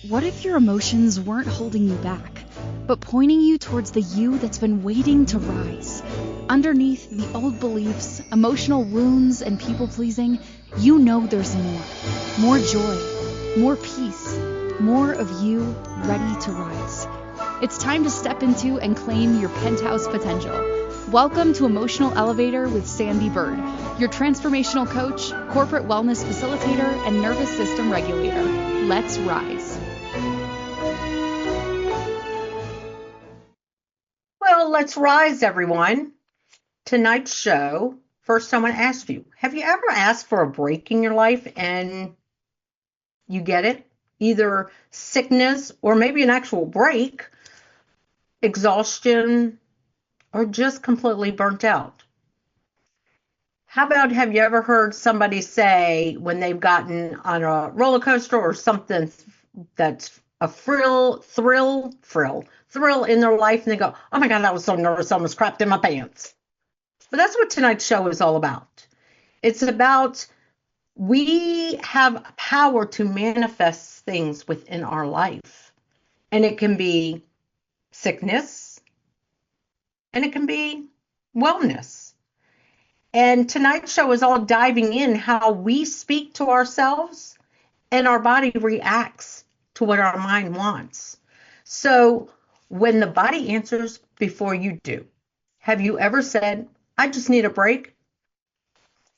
What if your emotions weren't holding you back, but pointing you towards the you that's been waiting to rise? Underneath the old beliefs, emotional wounds, and people-pleasing, you know there's more. More joy, more peace, more of you ready to rise. It's time to step into and claim your penthouse potential. Welcome to Emotional Elevator with Sandee Byrd, your transformational coach, corporate wellness facilitator, and nervous system regulator. Let's rise. Well, let's rise, everyone. Tonight's show, first I want to ask you, have you ever asked for a break in your life and you get it? Either sickness or maybe an actual break, exhaustion, or just completely burnt out. How about have you ever heard somebody say when they've gotten on a roller coaster or something that's a thrill in their life, and they go, oh my God, I was so nervous, I almost crapped in my pants. But that's what tonight's show is all about. It's about we have power to manifest things within our life. And it can be sickness, and it can be wellness. And tonight's show is all diving in how we speak to ourselves and our body reacts to what our mind wants. So when the body answers before you do, have you ever said, I just need a break,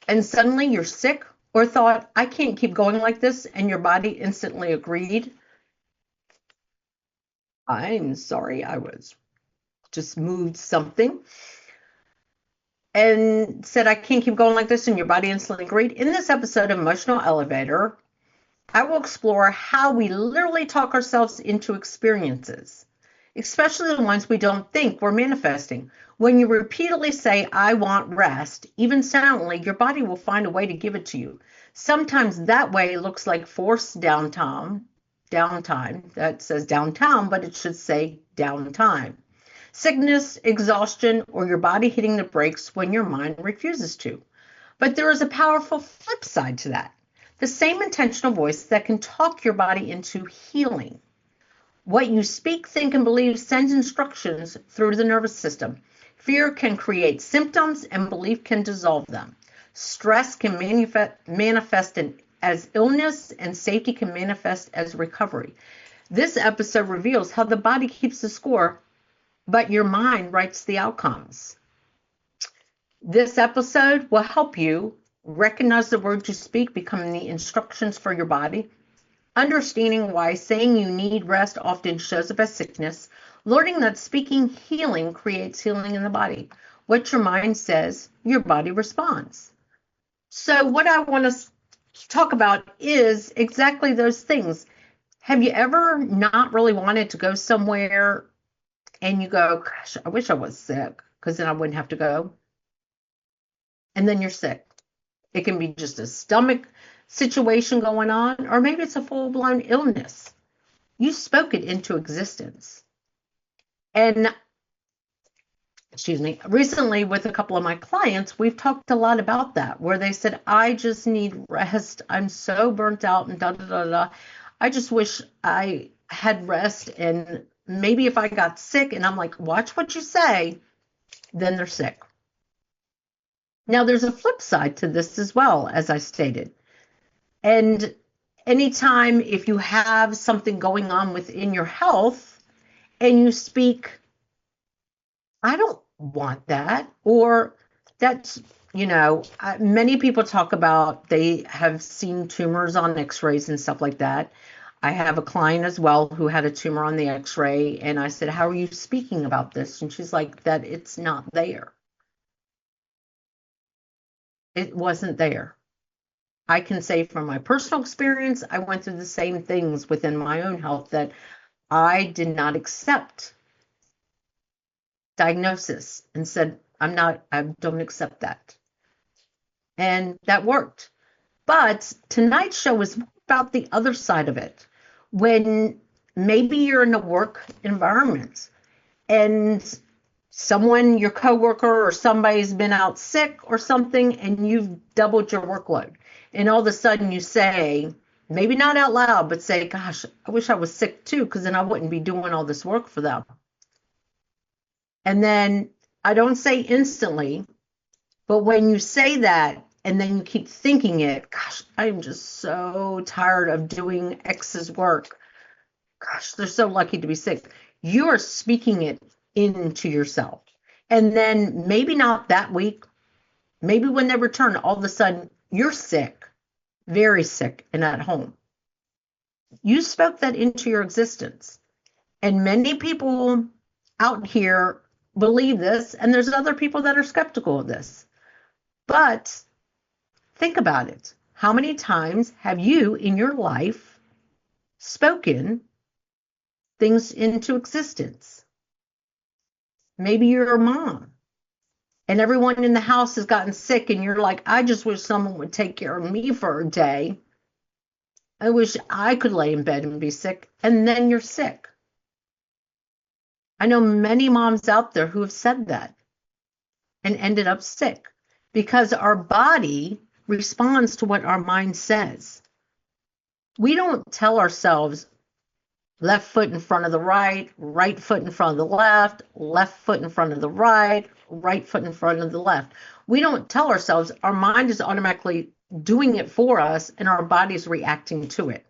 and suddenly you're sick, or thought, I can't keep going like this, and your body instantly agreed? I'm sorry, I was just moved something, and said, I can't keep going like this, and your body instantly agreed. In this episode of Emotional Elevator, I will explore how we literally talk ourselves into experiences, especially the ones we don't think we're manifesting. When you repeatedly say, I want rest, even silently, your body will find a way to give it to you. Sometimes that way looks like forced downtime. That says downtown, but it should say downtime. Sickness, exhaustion, or your body hitting the brakes when your mind refuses to. But there is a powerful flip side to that. The same intentional voice that can talk your body into healing. What you speak, think, and believe sends instructions through the nervous system. Fear can create symptoms, and belief can dissolve them. Stress can manifest as illness, and safety can manifest as recovery. This episode reveals how the body keeps the score, but your mind writes the outcomes. This episode will help you recognize the words you speak becoming the instructions for your body, understanding why saying you need rest often shows up as sickness, learning that speaking healing creates healing in the body. What your mind says, your body responds. So what I want to talk about is exactly those things. Have you ever not really wanted to go somewhere and you go, gosh, I wish I was sick because then I wouldn't have to go? And then you're sick. It can be just a stomach situation going on, or maybe it's a full-blown illness. You spoke it into existence. And, recently with a couple of my clients, we've talked a lot about that, where they said, I just need rest. I'm so burnt out and da-da-da-da. I just wish I had rest. And maybe if I got sick, and I'm like, watch what you say, then they're sick. Now, there's a flip side to this as well, as I stated. And anytime if you have something going on within your health and you speak, I don't want that, or that's, many people talk about they have seen tumors on x-rays and stuff like that. I have a client as well who had a tumor on the x-ray, and I said, how are you speaking about this? And she's like, that it's not there. It wasn't there. I can say from my personal experience, I went through the same things within my own health that I did not accept diagnosis and said, I don't accept that. And that worked. But tonight's show is about the other side of it. When maybe you're in a work environment and someone, your coworker or somebody's been out sick or something, and you've doubled your workload. And all of a sudden you say, Maybe not out loud, but say, gosh, I wish I was sick too, because then I wouldn't be doing all this work for them. And then I don't say instantly, but when you say that and then you keep thinking it, gosh, I'm just so tired of doing X's work. Gosh, they're so lucky to be sick. You are speaking it into yourself. And then maybe not that week, maybe when they return, all of a sudden you're sick, very sick, and at home. You spoke that into your existence. And many people out here believe this, and there's other people that are skeptical of this. But think about it. How many times have you in your life spoken things into existence? Maybe you're a mom and everyone in the house has gotten sick, and you're like, I just wish someone would take care of me for a day. I wish I could lay in bed and be sick. And then you're sick. I know many moms out there who have said that and ended up sick because our body responds to what our mind says. We don't tell ourselves left foot in front of the right, right foot in front of the left foot in front of the right foot in front of the left. We don't tell ourselves. Our mind is automatically doing it for us, and our body's reacting to it.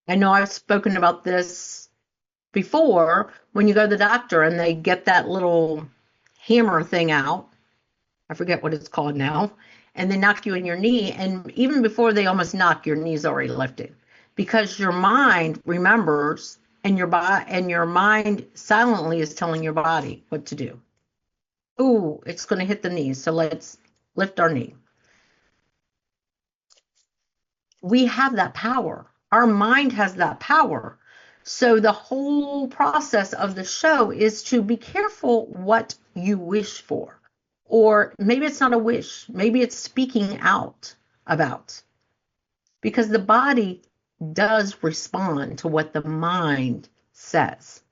I know I've spoken about this before. When you go to the doctor and they get that little hammer thing out, I forget what it's called now, and they knock you in your knee, and even before they almost knock, your knee's already lifted because your mind remembers, and your mind silently is telling your body what to do. Ooh, it's going to hit the knee, so let's lift our knee. We have that power. Our mind has that power. So the whole process of the show is to be careful what you wish for. Or maybe it's not a wish. Maybe it's speaking out about. Because the body does respond to what the mind says.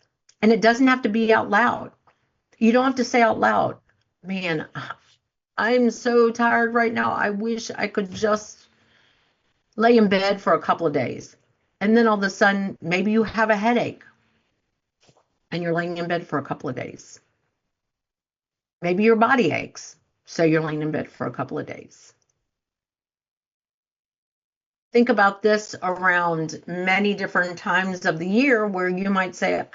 And it doesn't have to be out loud. You don't have to say out loud, man, I'm so tired right now. I wish I could just lay in bed for a couple of days. And then all of a sudden, maybe you have a headache and you're laying in bed for a couple of days. Maybe your body aches, so you're laying in bed for a couple of days. Think about this around many different times of the year where you might say,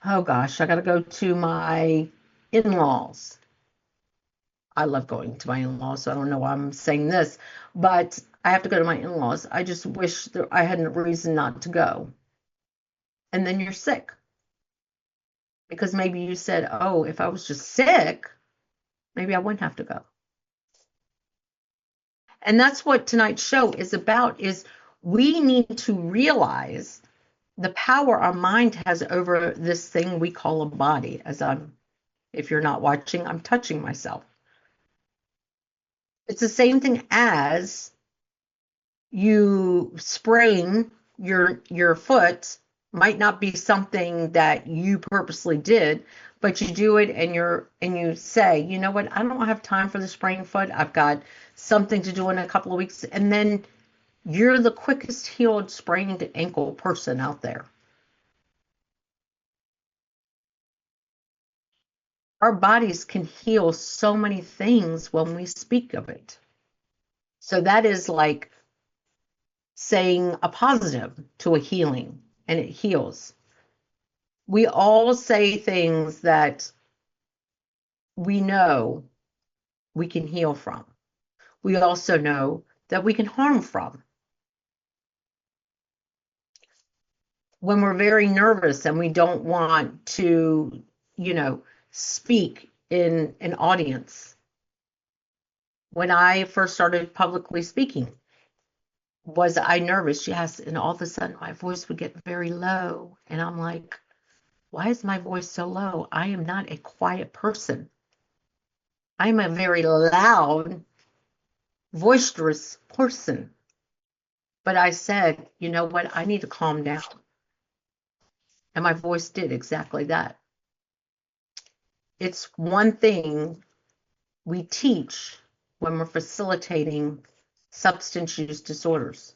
oh gosh, I got to go to my in-laws. I love going to my in-laws, so I don't know why I'm saying this, but I have to go to my in-laws. I just wish that I had a reason not to go. And then you're sick. Because maybe you said, oh, if I was just sick, maybe I wouldn't have to go. And that's what tonight's show is about, is we need to realize the power our mind has over this thing we call a body. If you're not watching, I'm touching myself. It's the same thing as you spraying your foot. Might not be something that you purposely did, but you do it and you say, you know what, I don't have time for the sprained foot. I've got something to do in a couple of weeks. And then you're the quickest healed sprained ankle person out there. Our bodies can heal so many things when we speak of it. So that is like saying a positive to a healing, and it heals. We all say things that we know we can heal from. We also know that we can harm from. When we're very nervous and we don't want to, speak in an audience. When I first started publicly speaking, was I nervous? Yes. And all of a sudden my voice would get very low. And I'm like, why is my voice so low? I am not a quiet person. I'm a very loud, boisterous person. But I said, you know what? I need to calm down. And my voice did exactly that. It's one thing we teach when we're facilitating substance use disorders.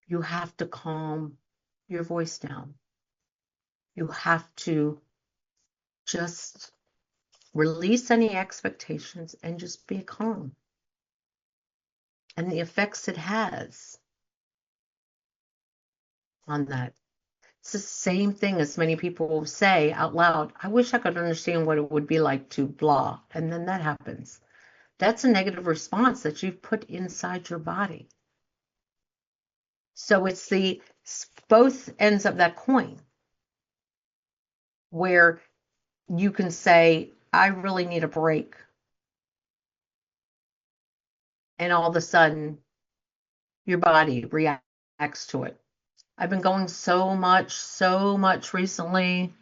You have to calm your voice down. You have to just release any expectations and just be calm. And the effects it has on that. It's the same thing as many people will say out loud, I wish I could understand what it would be like to blah. And then that happens. That's a negative response that you've put inside your body. So it's the both ends of that coin where you can say, I really need a break. And all of a sudden, your body reacts to it. I've been going so much recently.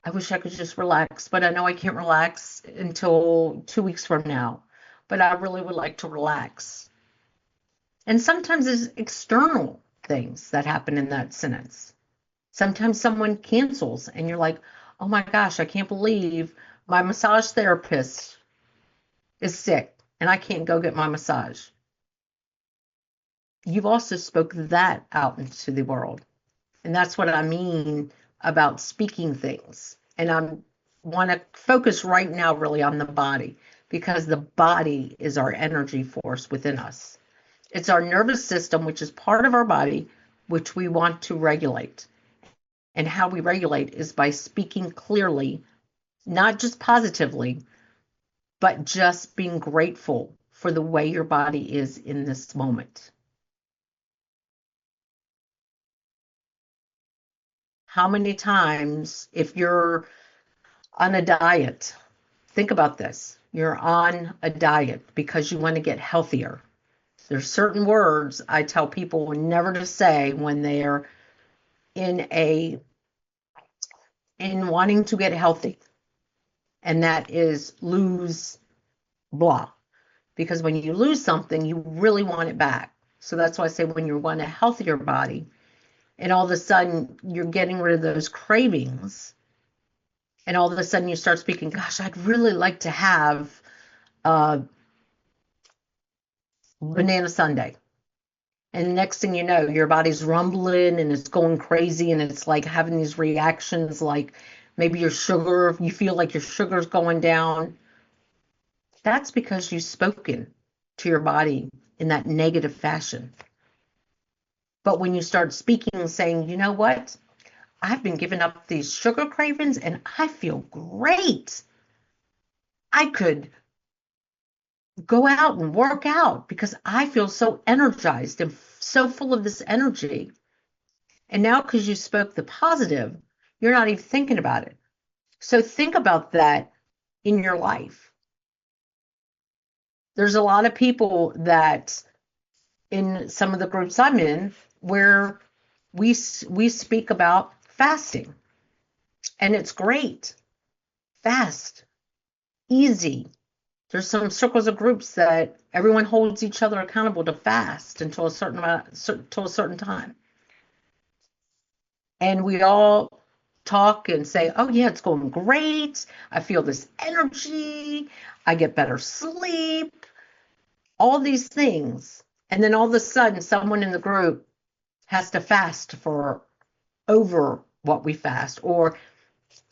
I wish I could just relax, but I know I can't relax until 2 weeks from now. But I really would like to relax. And sometimes it's external things that happen in that sentence. Sometimes someone cancels and you're like, oh my gosh, I can't believe my massage therapist is sick and I can't go get my massage. You've also spoke that out into the world. And that's what I mean about speaking things. And I want to focus right now really on the body, because the body is our energy force within us. It's our nervous system, which is part of our body, which we want to regulate. And how we regulate is by speaking clearly, not just positively, but just being grateful for the way your body is in this moment. How many times, if you're on a diet, think about this. You're on a diet because you want to get healthier. There's certain words I tell people never to say when they're in wanting to get healthy. And that is lose blah. Because when you lose something, you really want it back. So that's why I say when you want a healthier body, and all of a sudden you're getting rid of those cravings, and all of a sudden you start speaking, gosh, I'd really like to have banana sundae. And next thing you know, your body's rumbling and it's going crazy and it's like having these reactions, like maybe your sugar, you feel like your sugar's going down. That's because you've spoken to your body in that negative fashion. But when you start speaking, saying, you know what? I've been giving up these sugar cravings and I feel great. I could go out and work out because I feel so energized and so full of this energy. And now because you spoke the positive, you're not even thinking about it. So think about that in your life. There's a lot of people that in some of the groups I'm in where we speak about fasting. And it's great. Fast. Easy. There's some circles of groups that everyone holds each other accountable to fast until a certain time. And we all talk and say, oh yeah, it's going great. I feel this energy. I get better sleep. All these things. And then all of a sudden, someone in the group has to fast for over what we fast. Or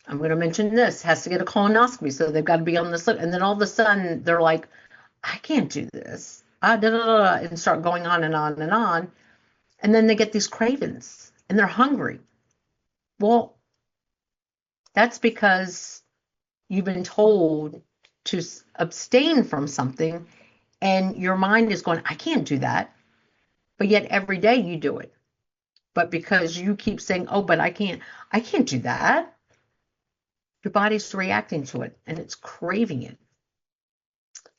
I'm going to mention this, has to get a colonoscopy, so they've got to be on this list. And then all of a sudden, they're like, I can't do this. And start going on and on and on. And then they get these cravings, and they're hungry. Well, that's because you've been told to abstain from something, and your mind is going, I can't do that. But yet every day you do it. But because you keep saying, oh, but I can't do that. Your body's reacting to it and it's craving it.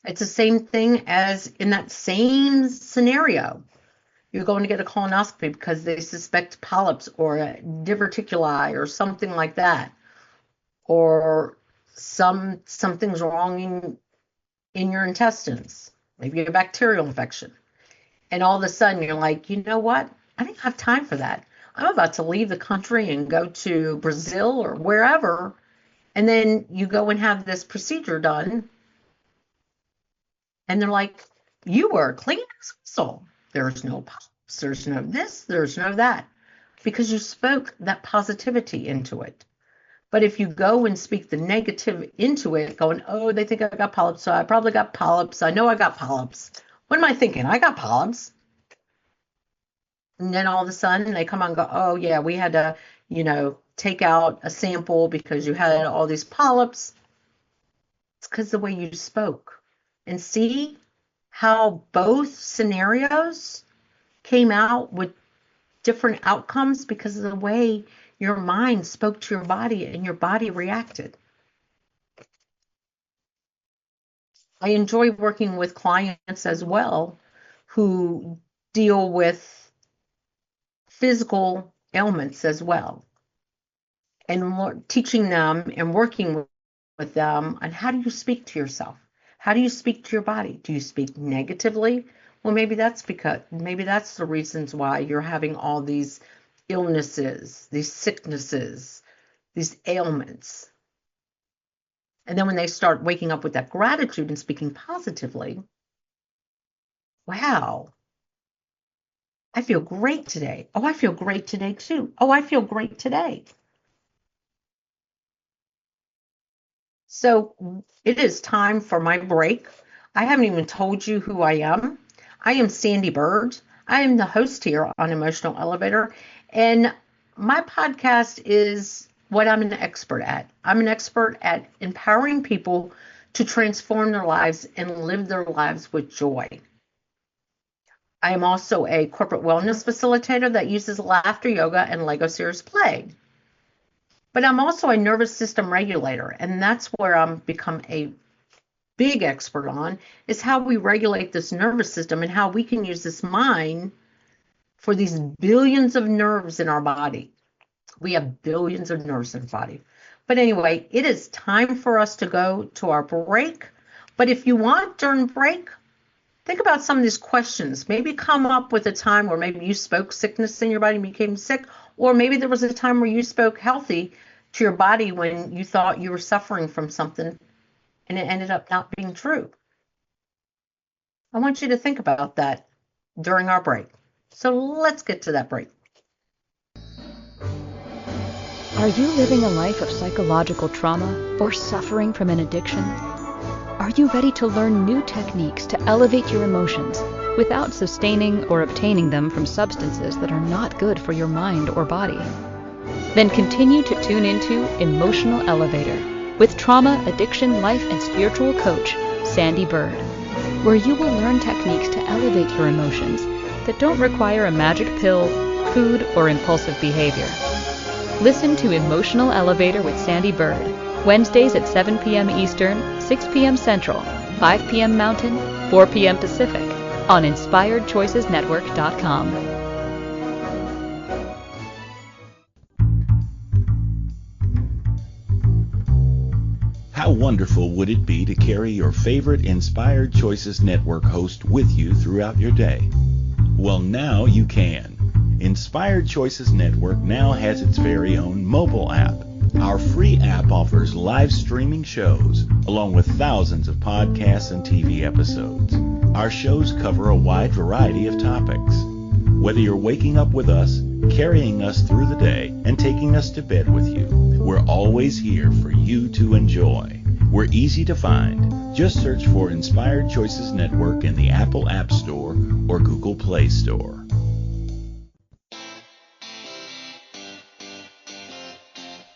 It's the same thing as in that same scenario. You're going to get a colonoscopy because they suspect polyps or a diverticuli or something like that. Or something's wrong in your intestines. Maybe a bacterial infection. And all of a sudden you're like, you know what? I don't have time for that. I'm about to leave the country and go to Brazil or wherever. And then you go and have this procedure done. And they're like, You were clean as whistle. There's no pops, there's no this, there's no that, because you spoke that positivity into it. But if you go and speak the negative into it, going, oh, they think I got polyps, so I probably got polyps. I know I got polyps. What am I thinking? I got polyps. And then all of a sudden they come on and go, oh, yeah, we had to, take out a sample because you had all these polyps. It's because the way you spoke. And see how both scenarios came out with different outcomes because of the way your mind spoke to your body and your body reacted. I enjoy working with clients as well who deal with physical ailments as well, and teaching them and working with them on how do you speak to yourself? How do you speak to your body? Do you speak negatively? Well, maybe that's the reasons why you're having all these illnesses, these sicknesses, these ailments. And then when they start waking up with that gratitude and speaking positively, wow, I feel great today. Oh, I feel great today too. Oh, I feel great today. So it is time for my break. I haven't even told you who I am. I am Sandee Byrd. I am the host here on Emotional Elevator, and my podcast is what I'm an expert at. I'm an expert at empowering people to transform their lives and live their lives with joy. I am also a corporate wellness facilitator that uses laughter yoga and Lego Series play. But I'm also a nervous system regulator, and that's where I'm become a big expert on, is how we regulate this nervous system and how we can use this mind for these billions of nerves in our body. We have billions of nerves in our body. But anyway, it is time for us to go to our break. But if you want during break, think about some of these questions. Maybe come up with a time where maybe you spoke sickness in your body and became sick, or maybe there was a time where you spoke healthy to your body when you thought you were suffering from something and it ended up not being true. I want you to think about that during our break. So let's get to that break. Are you living a life of psychological trauma or suffering from an addiction? Are you ready to learn new techniques to elevate your emotions without sustaining or obtaining them from substances that are not good for your mind or body? Then continue to tune into Emotional Elevator with trauma, addiction, life, and spiritual coach, Sandee Byrd, where you will learn techniques to elevate your emotions that don't require a magic pill, food, or impulsive behavior. Listen to Emotional Elevator with Sandee Byrd, Wednesdays at 7 p.m. Eastern, 6 p.m. Central, 5 p.m. Mountain, 4 p.m. Pacific, on InspiredChoicesNetwork.com. How wonderful would it be to carry your favorite Inspired Choices Network host with you throughout your day? Well, now you can. Inspired Choices Network now has its very own mobile app. Our free app offers live streaming shows, along with thousands of podcasts and TV episodes. Our shows cover a wide variety of topics. Whether you're waking up with us, carrying us through the day, and taking us to bed with you, we're always here for you to enjoy. We're easy to find. Just search for Inspired Choices Network in the Apple App Store or Google Play Store.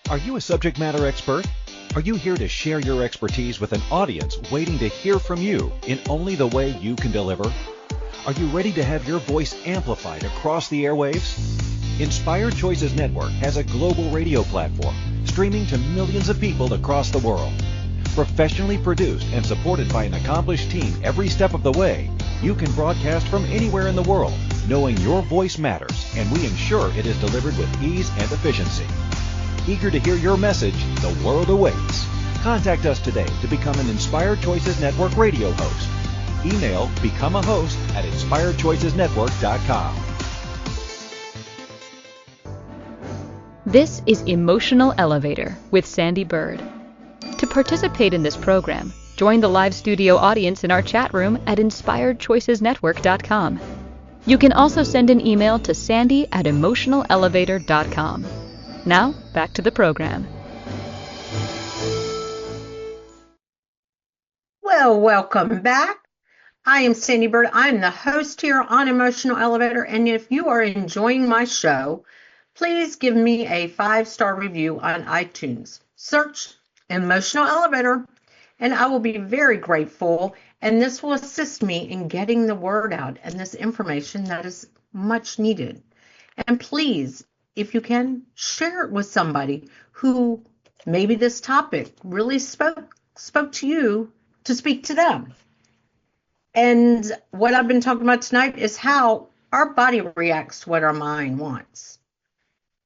Are you a subject matter expert? Are you here to share your expertise with an audience waiting to hear from you in only the way you can deliver? Are you ready to have your voice amplified across the airwaves? Inspired Choices Network has a global radio platform streaming to millions of people across the world. Professionally produced and supported by an accomplished team every step of the way, you can broadcast from anywhere in the world, knowing your voice matters, and we ensure it is delivered with ease and efficiency. Eager to hear your message, the world awaits. Contact us today to become an Inspired Choices Network radio host. Email become a host at inspiredchoicesnetwork.com. This is Emotional Elevator with Sandee Byrd. To participate in this program, Join the live studio audience in our chat room at inspiredchoicesnetwork.com. You can also send an email to sandy@emotionalelevator.com. Now, back to the program. Well, welcome back. I am Sandee Byrd. I'm the host here on Emotional Elevator. And if you are enjoying my show, please give me a 5-star review on iTunes. Search Emotional Elevator, and I will be very grateful. And this will assist me in getting the word out and this information that is much needed. And please, if you can, share it with somebody who maybe this topic really spoke to you to speak to them. And what I've been talking about tonight is how our body reacts to what our mind wants.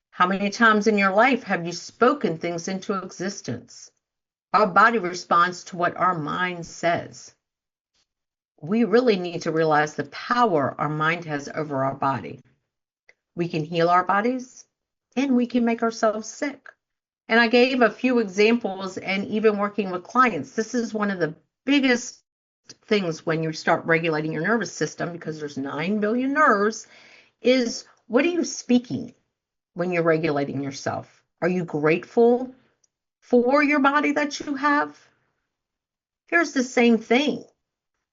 How many times in your life have you spoken things into existence? Our body responds to what our mind says. We really need to realize the power our mind has over our body. We can heal our bodies and we can make ourselves sick. And I gave a few examples, and even working with clients, this is one of the biggest things when you start regulating your nervous system, because there's 9 billion nerves, is what are you speaking when you're regulating yourself? Are you grateful for your body that you have? Here's the same thing.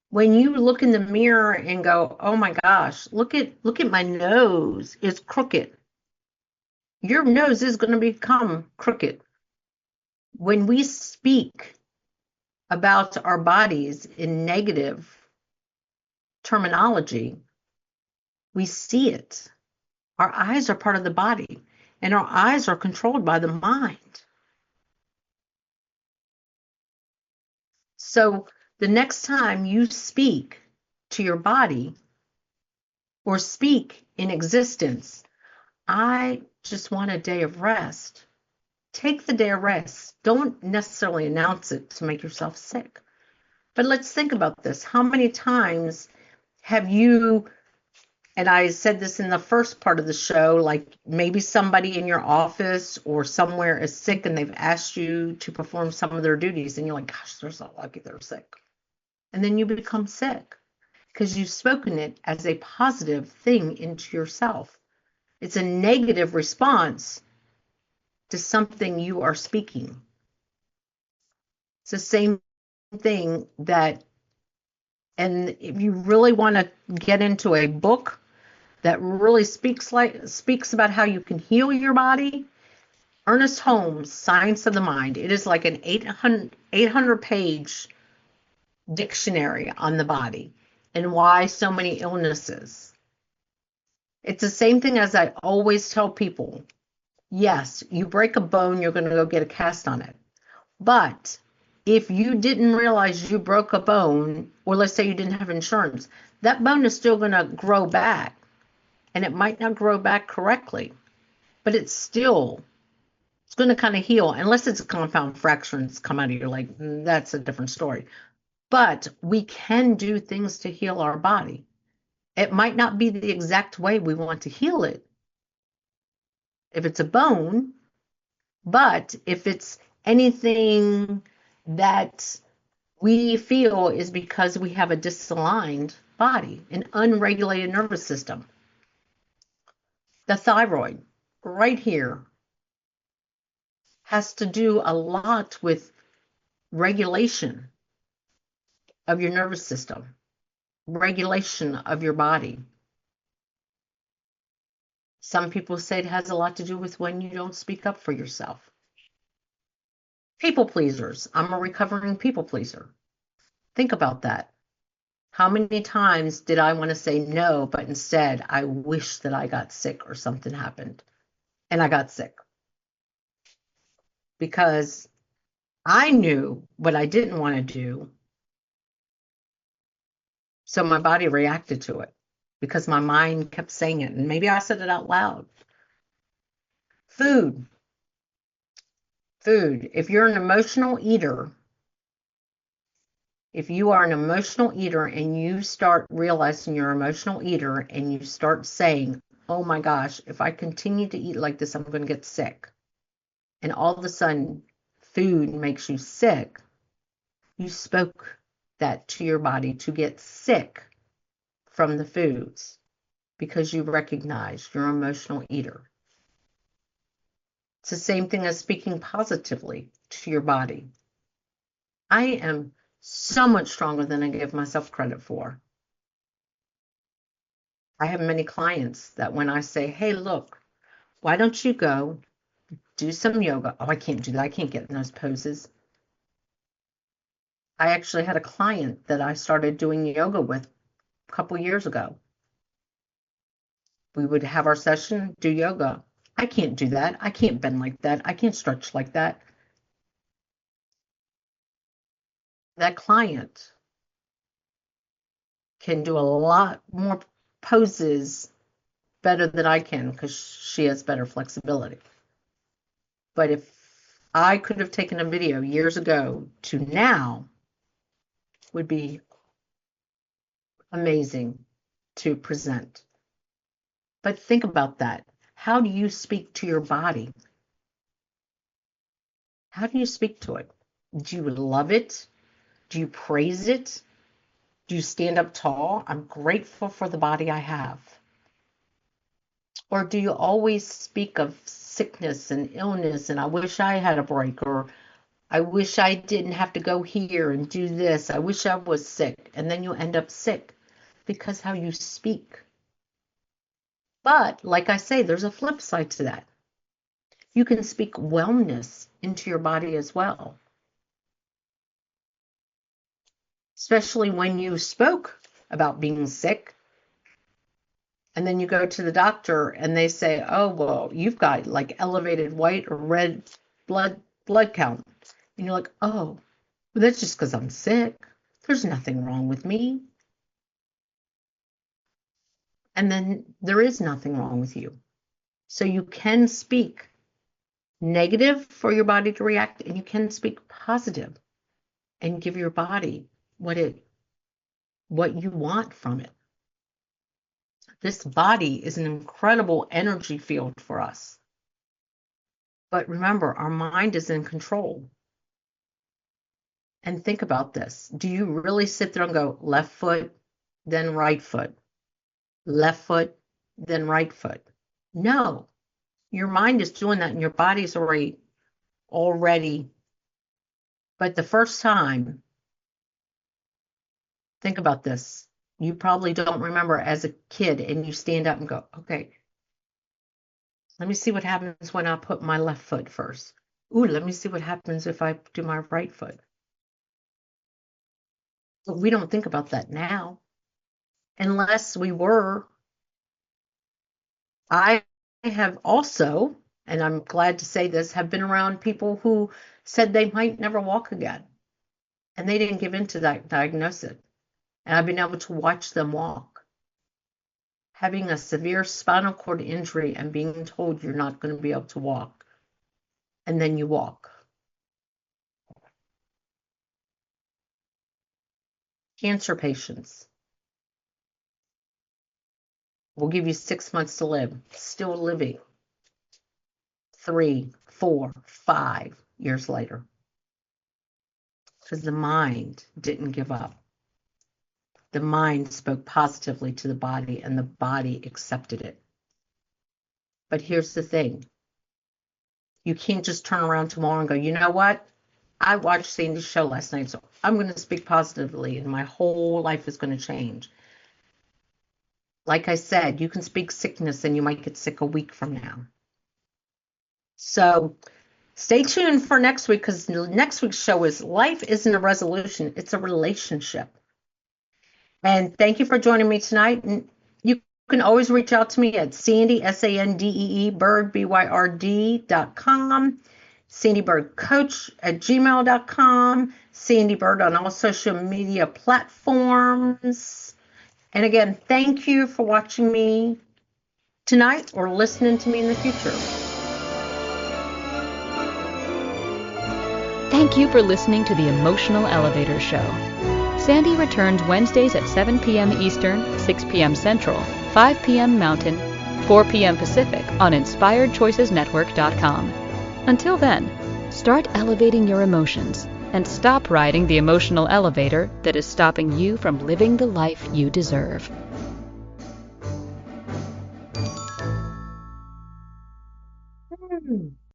When you look in the mirror and go, oh my gosh, look at my nose, it's crooked. Your nose is going to become crooked. When we speak about our bodies in negative terminology, we see it. Our eyes are part of the body, and our eyes are controlled by the mind. So the next time you speak to your body or speak in existence, I just want a day of rest. Take the day of rest. Don't necessarily announce it to make yourself sick. But let's think about this. How many times have you, and I said this in the first part of the show, like maybe somebody in your office or somewhere is sick and they've asked you to perform some of their duties, and you're like, gosh, they're so lucky they're sick. And then you become sick because you've spoken it as a positive thing into yourself. It's a negative response to something you are speaking. It's the same thing that, and if you really want to get into a book that really speaks about how you can heal your body, Ernest Holmes' Science of the Mind. It is like an 800-page dictionary on the body and why so many illnesses. It's the same thing as I always tell people. Yes, you break a bone, you're going to go get a cast on it. But if you didn't realize you broke a bone, or let's say you didn't have insurance, that bone is still going to grow back. And it might not grow back correctly, but it's going to kind of heal, unless it's a compound fracture and it's come out of your leg. That's a different story. But we can do things to heal our body. It might not be the exact way we want to heal it if it's a bone, but if it's anything that we feel is because we have a disaligned body, an unregulated nervous system. The thyroid, right here, has to do a lot with regulation of your nervous system, regulation of your body. Some people say it has a lot to do with when you don't speak up for yourself. People pleasers. I'm a recovering people pleaser. Think about that. How many times did I want to say no, but instead I wish that I got sick or something happened, and I got sick? Because I knew what I didn't want to do, so my body reacted to it because my mind kept saying it, and maybe I said it out loud. Food. If you're an emotional eater, if you are an emotional eater and you start realizing you're an emotional eater and you start saying, oh my gosh, if I continue to eat like this, I'm going to get sick. And all of a sudden, food makes you sick. You spoke that to your body to get sick from the foods because you recognize you're an emotional eater. It's the same thing as speaking positively to your body. I am so much stronger than I give myself credit for. I have many clients that when I say, hey, look, why don't you go do some yoga? Oh, I can't do that. I can't get in those poses. I actually had a client that I started doing yoga with a couple years ago. We would have our session, do yoga. I can't do that. I can't bend like that. I can't stretch like that. That client can do a lot more poses better than I can because she has better flexibility. But if I could have taken a video years ago to now, would be amazing to present. But think about that. How do you speak to your body? How do you speak to it? Do you love it? Do you praise it? Do you stand up tall? I'm grateful for the body I have. Or do you always speak of sickness and illness and I wish I had a break, or I wish I didn't have to go here and do this. I wish I was sick. And then you end up sick because how you speak. But like I say, there's a flip side to that. You can speak wellness into your body as well. Especially when you spoke about being sick. And then you go to the doctor and they say, oh, well, you've got like elevated white or red blood count. And you're like, oh, well, that's just because I'm sick. There's nothing wrong with me. And then there is nothing wrong with you. So you can speak negative for your body to react, and you can speak positive and give your body what you want from it. This body is an incredible energy field for us. But remember, our mind is in control. And think about this. Do you really sit there and go left foot, then right foot? Left foot, then right foot? No. Your mind is doing that and your body's already. But the first time, think about this. You probably don't remember as a kid and you stand up and go, okay, let me see what happens when I put my left foot first. Ooh, let me see what happens if I do my right foot. But we don't think about that now. Unless we were. I have also, and I'm glad to say this, have been around people who said they might never walk again. And they didn't give in to that diagnosis. And I've been able to watch them walk. Having a severe spinal cord injury and being told you're not going to be able to walk. And then you walk. Cancer patients. We'll give you 6 months to live. Still living. 3, 4, 5 years later. Because the mind didn't give up. The mind spoke positively to the body and the body accepted it. But here's the thing. You can't just turn around tomorrow and go, you know what? I watched Sandee's show last night, so I'm going to speak positively and my whole life is going to change. Like I said, you can speak sickness and you might get sick a week from now. So stay tuned for next week, because next week's show is Life Isn't a Resolution, It's a Relationship. And thank you for joining me tonight. And you can always reach out to me at Sandee, Sandee, Byrd, BYRD.com, Sandee Byrd Coach at gmail.com, Sandee Byrd on all social media platforms. And again, thank you for watching me tonight or listening to me in the future. Thank you for listening to the Emotional Elevator Show. Sandee returns Wednesdays at 7 p.m. Eastern, 6 p.m. Central, 5 p.m. Mountain, 4 p.m. Pacific on InspiredChoicesNetwork.com. Until then, start elevating your emotions and stop riding the emotional elevator that is stopping you from living the life you deserve.